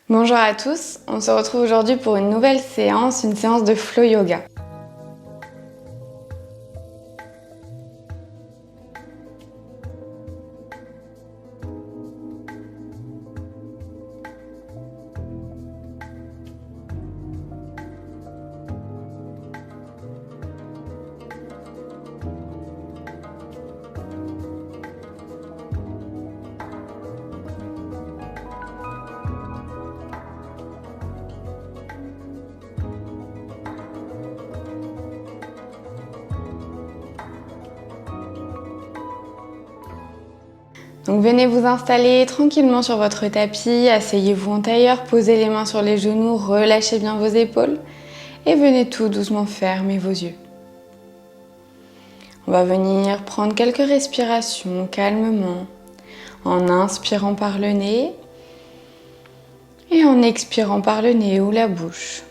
Bonjour à tous, on se retrouve aujourd'hui pour une nouvelle séance, une séance de flow yoga. Donc venez vous installer tranquillement sur votre tapis, asseyez-vous en tailleur, posez les mains sur les genoux, relâchez bien vos épaules et venez tout doucement fermer vos yeux. On va venir prendre quelques respirations calmement en inspirant par le nez et en expirant par le nez ou la bouche.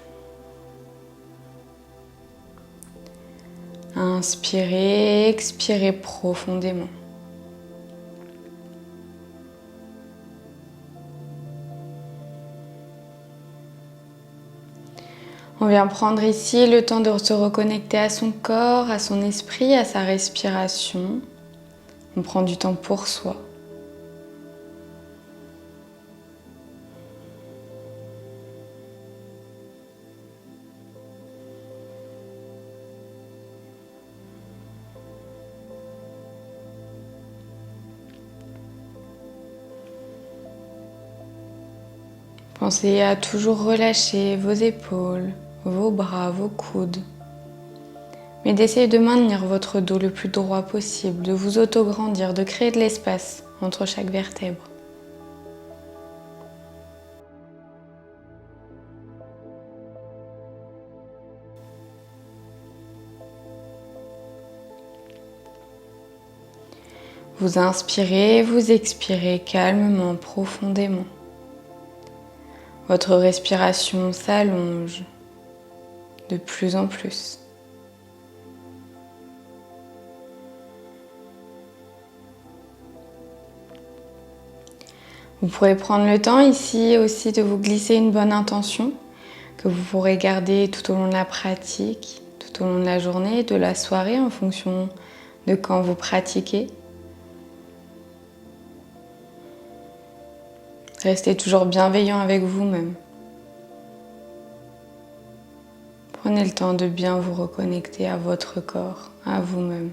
Inspirez, expirez profondément. On vient prendre ici le temps de se reconnecter à son corps, à son esprit, à sa respiration. On prend du temps pour soi. Pensez à toujours relâcher vos épaules, vos bras, vos coudes. Mais d'essayer de maintenir votre dos le plus droit possible, de vous auto-grandir, de créer de l'espace entre chaque vertèbre. Vous inspirez, vous expirez calmement, profondément. Votre respiration s'allonge de plus en plus. Vous pourrez prendre le temps ici aussi de vous glisser une bonne intention que vous pourrez garder tout au long de la pratique, tout au long de la journée, de la soirée en fonction de quand vous pratiquez. Restez toujours bienveillant avec vous-même. Prenez le temps de bien vous reconnecter à votre corps, à vous-même.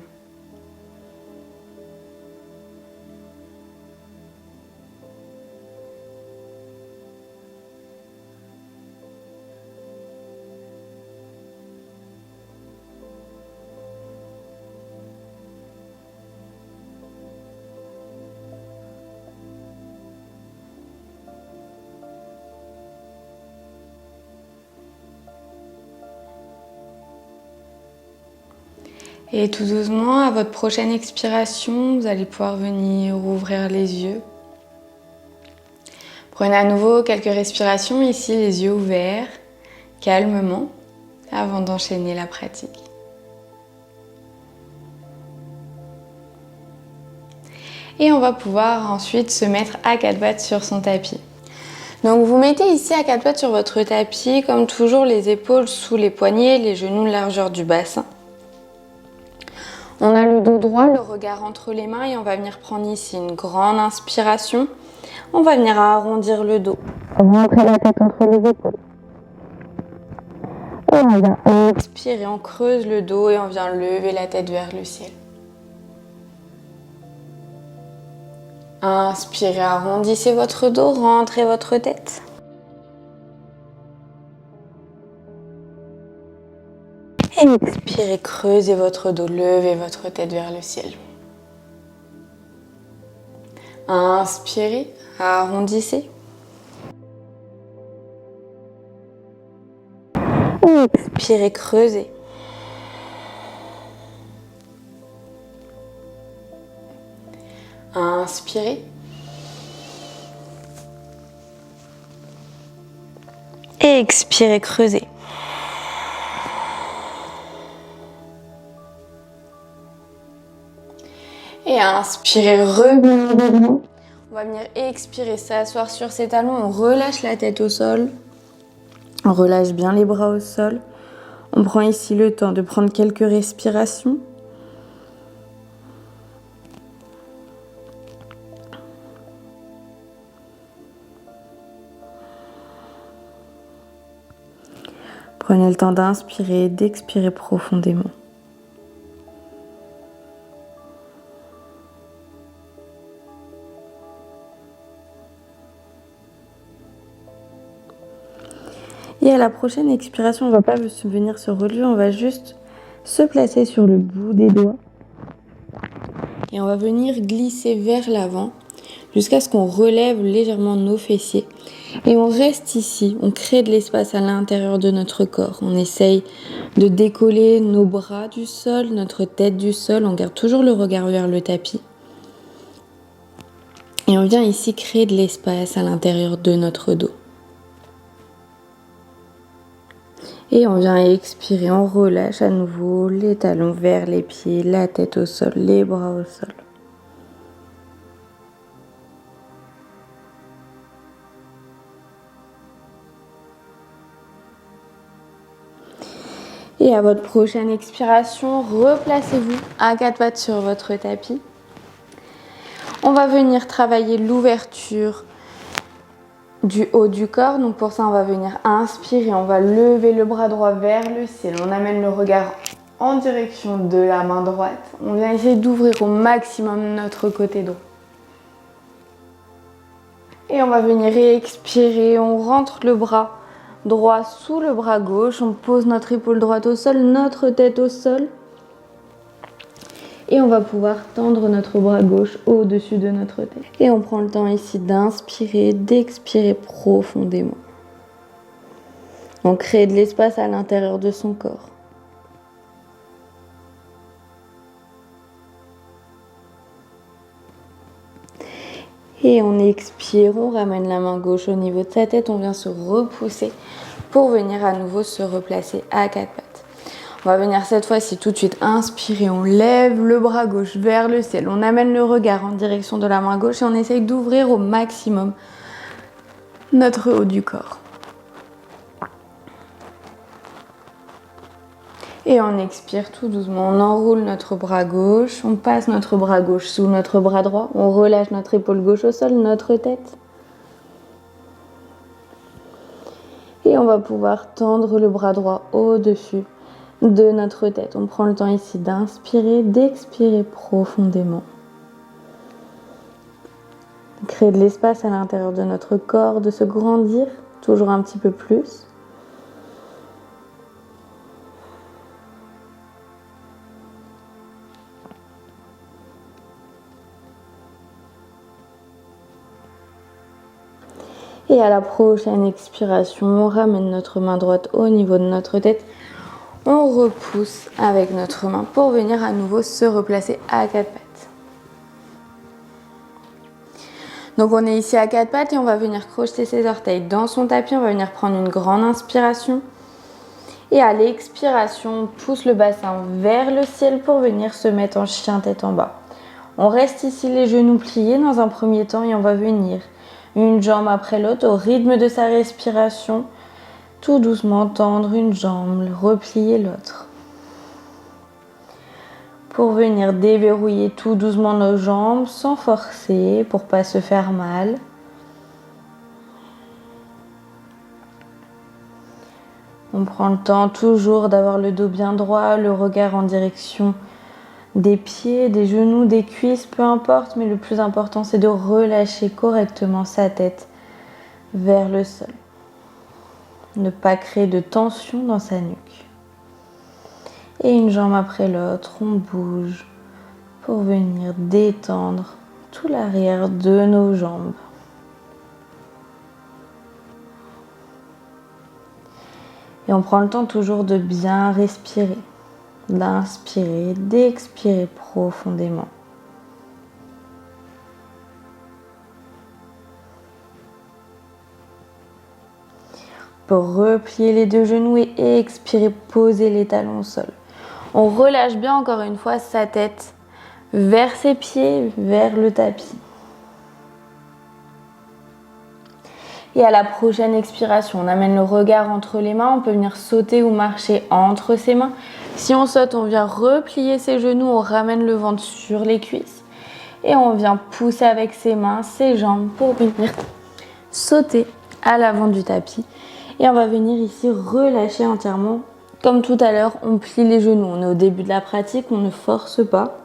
Et tout doucement, à votre prochaine expiration, vous allez pouvoir venir ouvrir les yeux. Prenez à nouveau quelques respirations ici, les yeux ouverts, calmement, avant d'enchaîner la pratique. Et on va pouvoir ensuite se mettre à quatre pattes sur son tapis. Donc vous mettez ici à quatre pattes sur votre tapis, comme toujours les épaules sous les poignets, les genoux largeur du bassin. On a le dos droit, le regard entre les mains et on va venir prendre ici une grande inspiration. On va venir arrondir le dos. Rentrer la tête entre les épaules. Et on vient expirer, on creuse le dos et on vient lever la tête vers le ciel. Inspirez, arrondissez votre dos, rentrez votre tête. Et expirez, creusez votre dos, levez votre tête vers le ciel. Inspirez, arrondissez. Et expirez, creusez. Inspirez. Et expirez, creusez. Et inspirez, revenez devant. On va venir expirer, s'asseoir sur ses talons, on relâche la tête au sol. On relâche bien les bras au sol. On prend ici le temps de prendre quelques respirations. Prenez le temps d'inspirer et d'expirer profondément. Et à la prochaine expiration, on ne va pas venir se relever, on va juste se placer sur le bout des doigts. Et on va venir glisser vers l'avant jusqu'à ce qu'on relève légèrement nos fessiers. Et on reste ici, on crée de l'espace à l'intérieur de notre corps. On essaye de décoller nos bras du sol, notre tête du sol. On garde toujours le regard vers le tapis. Et on vient ici créer de l'espace à l'intérieur de notre dos. Et on vient expirer, on relâche à nouveau les talons vers les pieds, la tête au sol, les bras au sol. Et à votre prochaine expiration, replacez-vous à quatre pattes sur votre tapis. On va venir travailler l'ouverture du haut du corps. Donc pour ça, on va venir inspirer, on va lever le bras droit vers le ciel. On amène le regard en direction de la main droite. On vient essayer d'ouvrir au maximum notre côté droit. Et on va venir expirer, on rentre le bras droit sous le bras gauche. On pose notre épaule droite au sol, notre tête au sol. Et on va pouvoir tendre notre bras gauche au-dessus de notre tête. Et on prend le temps ici d'inspirer, d'expirer profondément. On crée de l'espace à l'intérieur de son corps. Et on expire, on ramène la main gauche au niveau de sa tête, on vient se repousser pour venir à nouveau se replacer à quatre pattes. On va venir cette fois-ci tout de suite inspirer, on lève le bras gauche vers le ciel, on amène le regard en direction de la main gauche et on essaye d'ouvrir au maximum notre haut du corps. Et on expire tout doucement, on enroule notre bras gauche, on passe notre bras gauche sous notre bras droit, on relâche notre épaule gauche au sol, notre tête. Et on va pouvoir tendre le bras droit au-dessus de notre tête. On prend le temps ici d'inspirer, d'expirer profondément. Créer de l'espace à l'intérieur de notre corps, de se grandir toujours un petit peu plus. Et à la prochaine expiration, on ramène notre main droite au niveau de notre tête. On repousse avec notre main pour venir à nouveau se replacer à quatre pattes. Donc on est ici à quatre pattes et on va venir crocheter ses orteils dans son tapis. On va venir prendre une grande inspiration. Et à l'expiration, on pousse le bassin vers le ciel pour venir se mettre en chien tête en bas. On reste ici les genoux pliés dans un premier temps et on va venir une jambe après l'autre au rythme de sa respiration. Tout doucement tendre une jambe, replier l'autre. Pour venir déverrouiller tout doucement nos jambes sans forcer pour pas se faire mal. On prend le temps toujours d'avoir le dos bien droit, le regard en direction des pieds, des genoux, des cuisses, peu importe, mais le plus important c'est de relâcher correctement sa tête vers le sol. Ne pas créer de tension dans sa nuque. Et une jambe après l'autre, on bouge pour venir détendre tout l'arrière de nos jambes. Et on prend le temps toujours de bien respirer, d'inspirer, d'expirer profondément. Pour replier les deux genoux et expirer, poser les talons au sol. On relâche bien encore une fois sa tête vers ses pieds, vers le tapis. Et à la prochaine expiration, on amène le regard entre les mains. On peut venir sauter ou marcher entre ses mains. Si on saute, on vient replier ses genoux, on ramène le ventre sur les cuisses. Et on vient pousser avec ses mains, ses jambes pour venir sauter à l'avant du tapis. Et on va venir ici relâcher entièrement. Comme tout à l'heure, on plie les genoux. On est au début de la pratique, on ne force pas.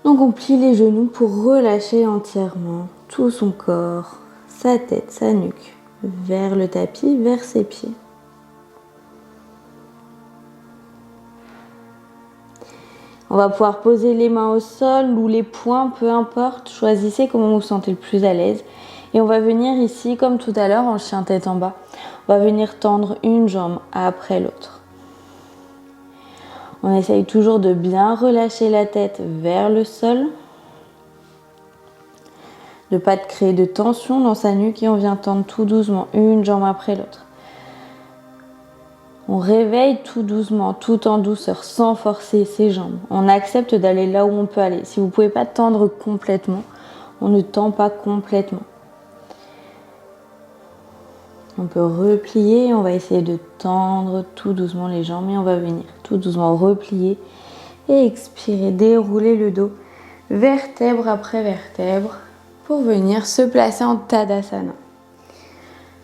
Donc on plie les genoux pour relâcher entièrement tout son corps, sa tête, sa nuque, vers le tapis, vers ses pieds. On va pouvoir poser les mains au sol ou les poings, peu importe. Choisissez comment vous vous sentez le plus à l'aise. Et on va venir ici, comme tout à l'heure, en chien tête en bas. On va venir tendre une jambe après l'autre. On essaye toujours de bien relâcher la tête vers le sol. De ne pas créer de tension dans sa nuque et on vient tendre tout doucement une jambe après l'autre. On réveille tout doucement, tout en douceur, sans forcer ses jambes. On accepte d'aller là où on peut aller. Si vous ne pouvez pas tendre complètement, on ne tend pas complètement. On peut replier, on va essayer de tendre tout doucement les jambes et on va venir tout doucement replier et expirer, dérouler le dos, vertèbre après vertèbre, pour venir se placer en Tadasana.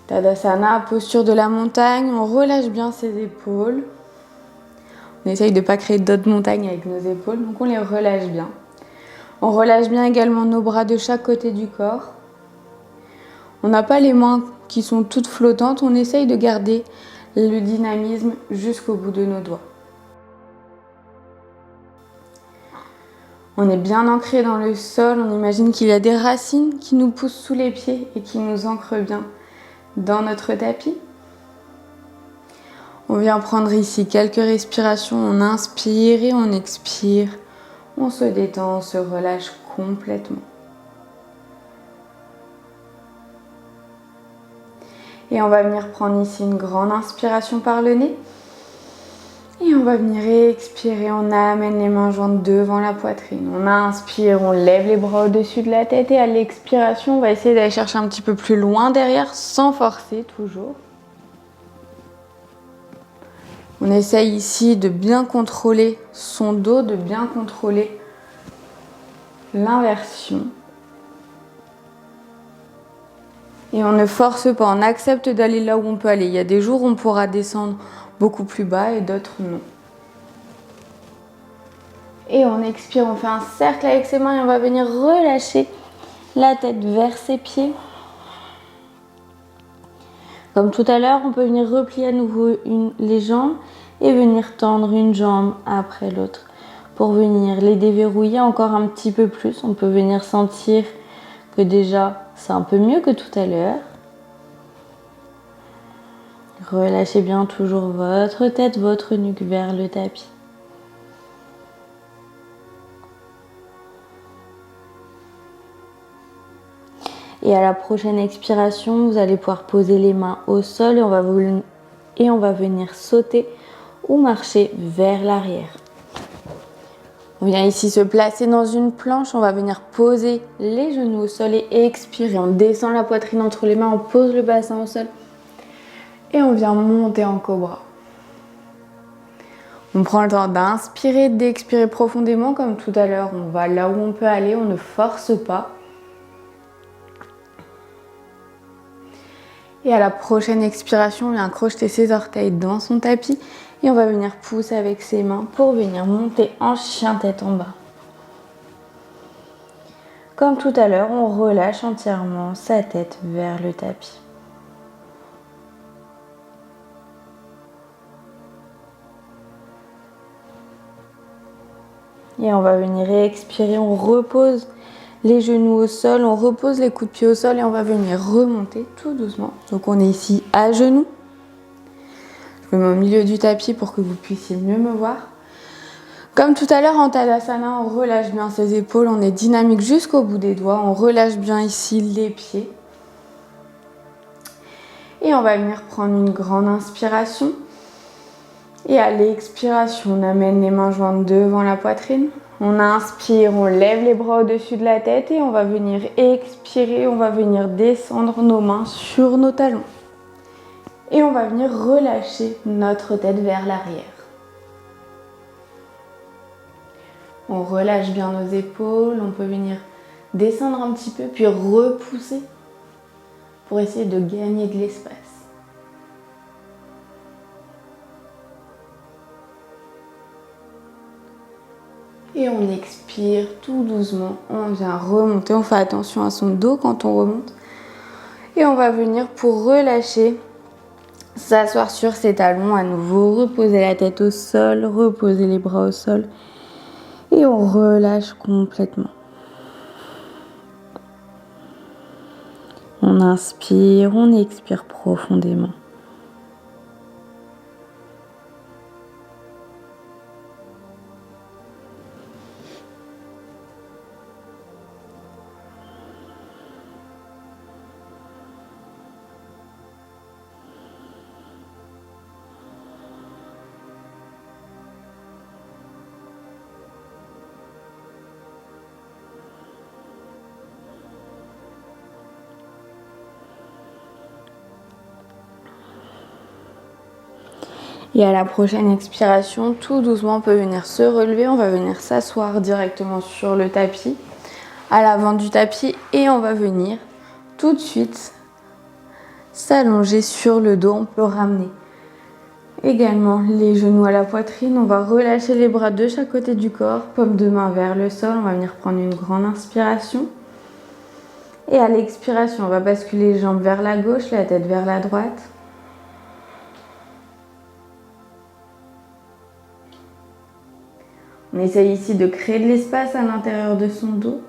Tadasana, posture de la montagne, on relâche bien ses épaules. On essaye de ne pas créer d'autres montagnes avec nos épaules, donc on les relâche bien. On relâche bien également nos bras de chaque côté du corps. On n'a pas les mains qui sont toutes flottantes, on essaye de garder le dynamisme jusqu'au bout de nos doigts. On est bien ancré dans le sol, on imagine qu'il y a des racines qui nous poussent sous les pieds et qui nous ancrent bien dans notre tapis. On vient prendre ici quelques respirations, on inspire et on expire. On se détend, on se relâche complètement. Et on va venir prendre ici une grande inspiration par le nez. Et on va venir expirer, on amène les mains jointes devant la poitrine. On inspire, on lève les bras au-dessus de la tête et à l'expiration, on va essayer d'aller chercher un petit peu plus loin derrière sans forcer toujours. On essaye ici de bien contrôler son dos, de bien contrôler l'inversion. Et on ne force pas, on accepte d'aller là où on peut aller. Il y a des jours où on pourra descendre beaucoup plus bas et d'autres non. Et on expire, on fait un cercle avec ses mains et on va venir relâcher la tête vers ses pieds. Comme tout à l'heure, on peut venir replier à nouveau les jambes et venir tendre une jambe après l'autre pour venir les déverrouiller encore un petit peu plus. On peut venir sentir que déjà c'est un peu mieux que tout à l'heure. Relâchez bien toujours votre tête, votre nuque vers le tapis. Et à la prochaine expiration, vous allez pouvoir poser les mains au sol et on va venir sauter ou marcher vers l'arrière. On vient ici se placer dans une planche, on va venir poser les genoux au sol et expirer. On descend la poitrine entre les mains, on pose le bassin au sol et on vient monter en cobra. On prend le temps d'inspirer, d'expirer profondément comme tout à l'heure. On va là où on peut aller, on ne force pas. Et à la prochaine expiration, on vient crocheter ses orteils dans son tapis et on va venir pousser avec ses mains pour venir monter en chien tête en bas. Comme tout à l'heure, on relâche entièrement sa tête vers le tapis. Et on va venir expirer, on repose les genoux au sol, on repose les coups de pied au sol et on va venir remonter tout doucement. Donc on est ici à genoux. Je me mets au milieu du tapis pour que vous puissiez mieux me voir. Comme tout à l'heure en Tadasana, on relâche bien ses épaules, on est dynamique jusqu'au bout des doigts, on relâche bien ici les pieds. Et on va venir prendre une grande inspiration. Et à l'expiration, on amène les mains jointes devant la poitrine. On inspire, on lève les bras au-dessus de la tête et on va venir expirer, on va venir descendre nos mains sur nos talons. Et on va venir relâcher notre tête vers l'arrière. On relâche bien nos épaules, on peut venir descendre un petit peu puis repousser pour essayer de gagner de l'espace. Et on expire tout doucement, on vient remonter, on fait attention à son dos quand on remonte. Et on va venir pour relâcher, s'asseoir sur ses talons à nouveau, reposer la tête au sol, reposer les bras au sol. Et on relâche complètement. On inspire, on expire profondément. Et à la prochaine expiration, tout doucement, on peut venir se relever. On va venir s'asseoir directement sur le tapis, à l'avant du tapis. Et on va venir tout de suite s'allonger sur le dos. On peut ramener également les genoux à la poitrine. On va relâcher les bras de chaque côté du corps, paume de main vers le sol. On va venir prendre une grande inspiration. Et à l'expiration, on va basculer les jambes vers la gauche, la tête vers la droite. On essaye ici de créer de l'espace à l'intérieur de son dos.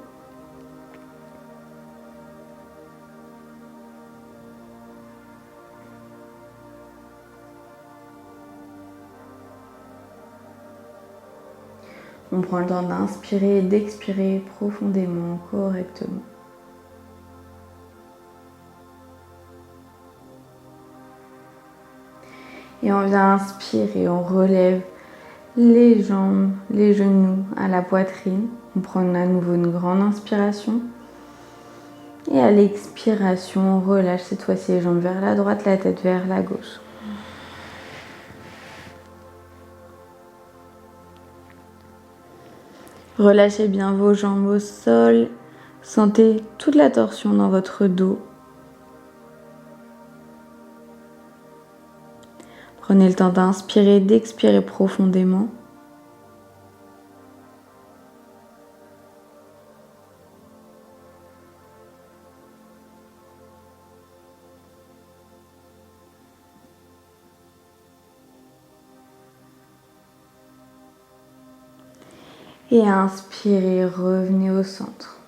On prend le temps d'inspirer et d'expirer profondément, correctement. Et on vient inspirer, on relève les jambes, les genoux à la poitrine. On prend à nouveau une grande inspiration. Et à l'expiration, on relâche cette fois-ci les jambes vers la droite, la tête vers la gauche. Relâchez bien vos jambes au sol. Sentez toute la torsion dans votre dos. Prenez le temps d'inspirer, d'expirer profondément. Et inspirez, revenez au centre.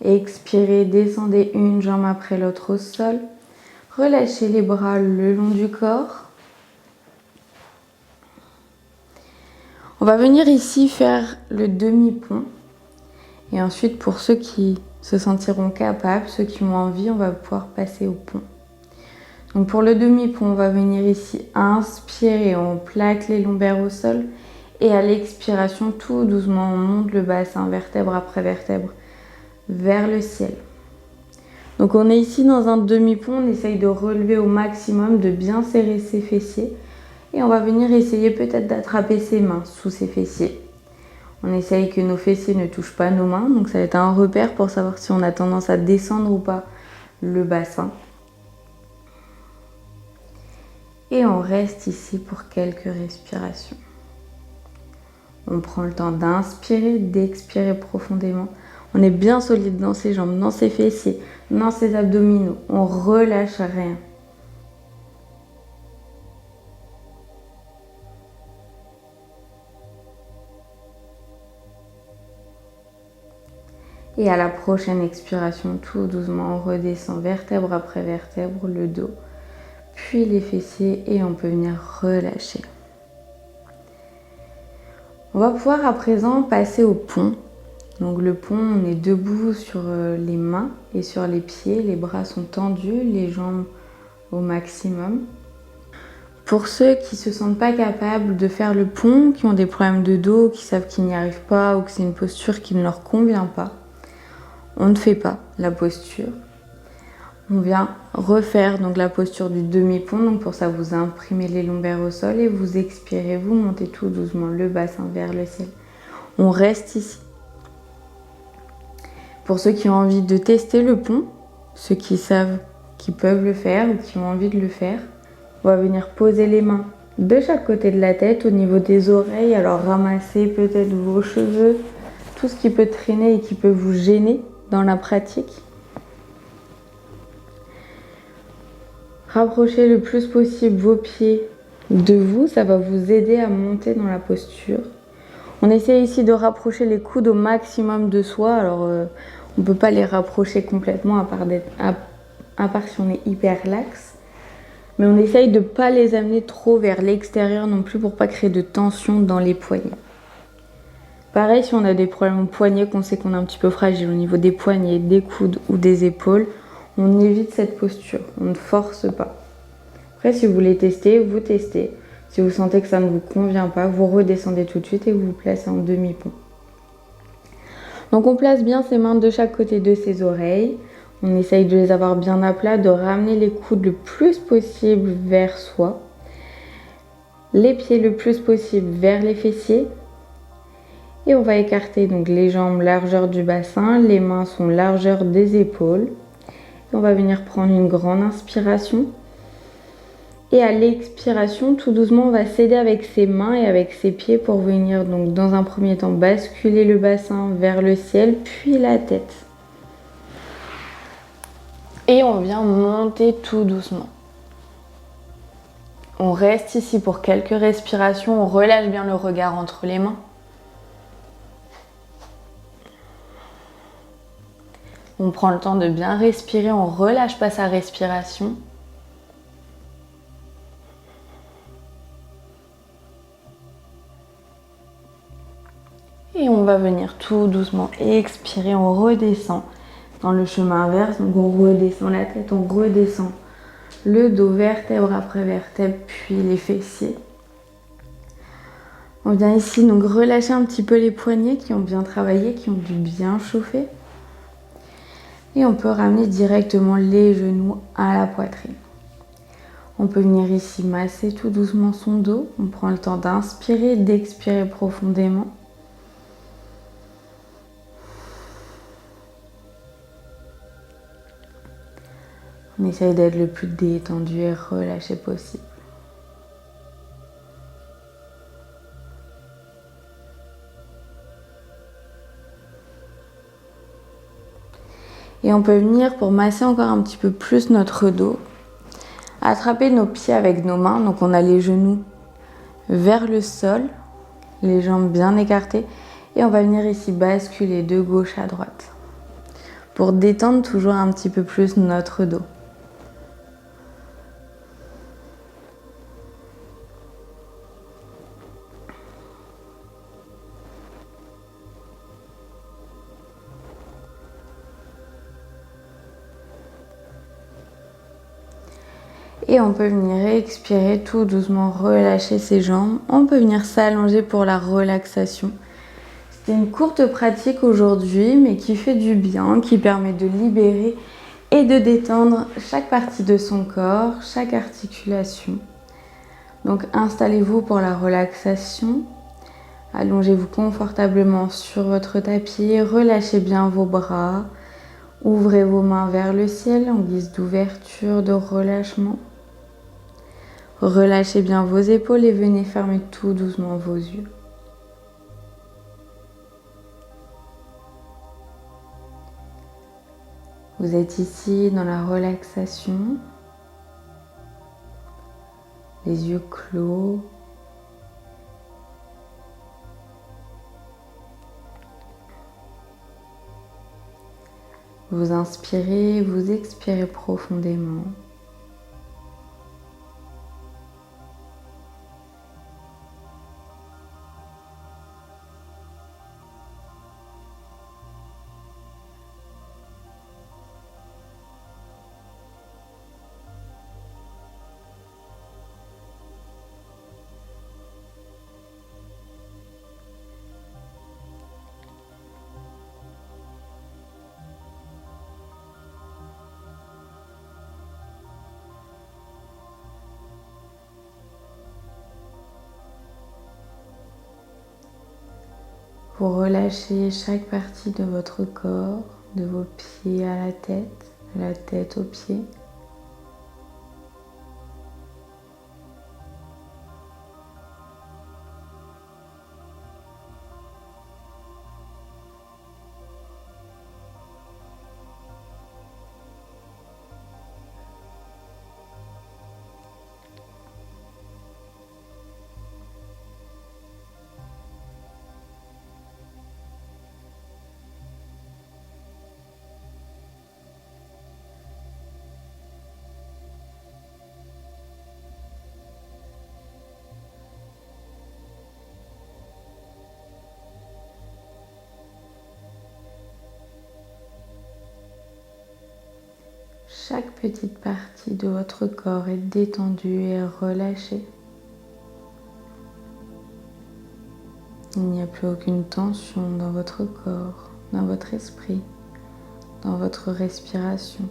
Expirez, descendez une jambe après l'autre au sol. Relâchez les bras le long du corps. On va venir ici faire le demi-pont. Et ensuite, pour ceux qui se sentiront capables, ceux qui ont envie, on va pouvoir passer au pont. Donc pour le demi-pont, on va venir ici inspirer, on plaque les lombaires au sol. Et à l'expiration, tout doucement, on monte le bassin, vertèbre après vertèbre, vers le ciel. Donc on est ici dans un demi-pont, on essaye de relever au maximum, de bien serrer ses fessiers. Et on va venir essayer peut-être d'attraper ses mains sous ses fessiers. On essaye que nos fessiers ne touchent pas nos mains, donc ça va être un repère pour savoir si on a tendance à descendre ou pas le bassin. Et on reste ici pour quelques respirations. On prend le temps d'inspirer, d'expirer profondément. On est bien solide dans ses jambes, dans ses fessiers, dans ses abdominaux. On relâche rien. Et à la prochaine expiration, tout doucement, on redescend vertèbre après vertèbre, le dos, puis les fessiers et on peut venir relâcher. On va pouvoir à présent passer au pont. Donc le pont, on est debout sur les mains et sur les pieds, les bras sont tendus, les jambes au maximum. Pour ceux qui se sentent pas capables de faire le pont, qui ont des problèmes de dos, qui savent qu'ils n'y arrivent pas ou que c'est une posture qui ne leur convient pas, on ne fait pas la posture. On vient refaire donc la posture du demi-pont. Donc pour ça, vous imprimez les lombaires au sol et vous expirez, vous montez tout doucement le bassin vers le ciel. On reste ici. Pour ceux qui ont envie de tester le pont, ceux qui savent qu'ils peuvent le faire ou qui ont envie de le faire, on va venir poser les mains de chaque côté de la tête au niveau des oreilles. Alors ramassez peut-être vos cheveux, tout ce qui peut traîner et qui peut vous gêner dans la pratique. Rapprochez le plus possible vos pieds de vous, ça va vous aider à monter dans la posture. On essaie ici de rapprocher les coudes au maximum de soi. Alors on ne peut pas les rapprocher complètement à part si on est hyper lax. Mais on essaye de ne pas les amener trop vers l'extérieur non plus pour pas créer de tension dans les poignets. Pareil, si on a des problèmes au poignet, qu'on sait qu'on est un petit peu fragile au niveau des poignets, des coudes ou des épaules, on évite cette posture, on ne force pas. Après, si vous voulez tester, vous testez. Si vous sentez que ça ne vous convient pas, vous redescendez tout de suite et vous vous placez en demi-pont. Donc on place bien ses mains de chaque côté de ses oreilles. On essaye de les avoir bien à plat, de ramener les coudes le plus possible vers soi. Les pieds le plus possible vers les fessiers. Et on va écarter donc les jambes largeur du bassin, les mains sont largeur des épaules. On va venir prendre une grande inspiration. Et à l'expiration, tout doucement, on va s'aider avec ses mains et avec ses pieds pour venir donc dans un premier temps basculer le bassin vers le ciel, puis la tête. Et on vient monter tout doucement. On reste ici pour quelques respirations, on relâche bien le regard entre les mains. On prend le temps de bien respirer, on ne relâche pas sa respiration. Et on va venir tout doucement expirer, on redescend dans le chemin inverse. Donc on redescend la tête, on redescend le dos, vertèbre après vertèbre, puis les fessiers. On vient ici donc relâcher un petit peu les poignets qui ont bien travaillé, qui ont dû bien chauffer. Et on peut ramener directement les genoux à la poitrine. On peut venir ici masser tout doucement son dos. On prend le temps d'inspirer, d'expirer profondément. On essaye d'être le plus détendu et relâché possible. Et on peut venir, pour masser encore un petit peu plus notre dos, attraper nos pieds avec nos mains. Donc on a les genoux vers le sol, les jambes bien écartées. Et on va venir ici basculer de gauche à droite pour détendre toujours un petit peu plus notre dos. Et on peut venir expirer tout doucement, relâcher ses jambes. On peut venir s'allonger pour la relaxation. C'est une courte pratique aujourd'hui, mais qui fait du bien, qui permet de libérer et de détendre chaque partie de son corps, chaque articulation. Donc installez-vous pour la relaxation. Allongez-vous confortablement sur votre tapis, relâchez bien vos bras. Ouvrez vos mains vers le ciel en guise d'ouverture, de relâchement. Relâchez bien vos épaules et venez fermer tout doucement vos yeux. Vous êtes ici dans la relaxation, les yeux clos. Vous inspirez, vous expirez profondément. Vous relâchez chaque partie de votre corps, de vos pieds à la tête aux pieds. Chaque petite partie de votre corps est détendue et relâchée. Il n'y a plus aucune tension dans votre corps, dans votre esprit, dans votre respiration.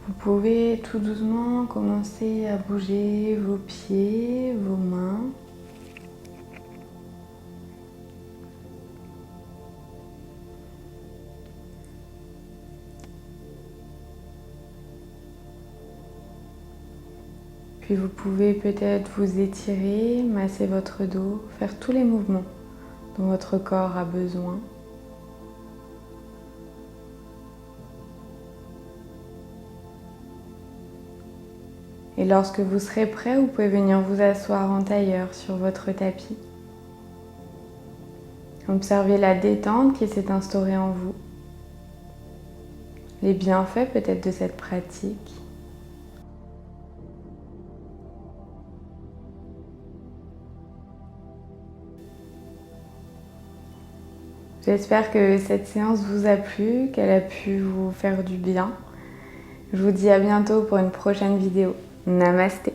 Vous pouvez tout doucement commencer à bouger vos pieds, vos mains. Puis vous pouvez peut-être vous étirer, masser votre dos, faire tous les mouvements dont votre corps a besoin. Et lorsque vous serez prêt, vous pouvez venir vous asseoir en tailleur sur votre tapis. Observez la détente qui s'est instaurée en vous, les bienfaits peut-être de cette pratique. J'espère que cette séance vous a plu, qu'elle a pu vous faire du bien. Je vous dis à bientôt pour une prochaine vidéo. Namasté.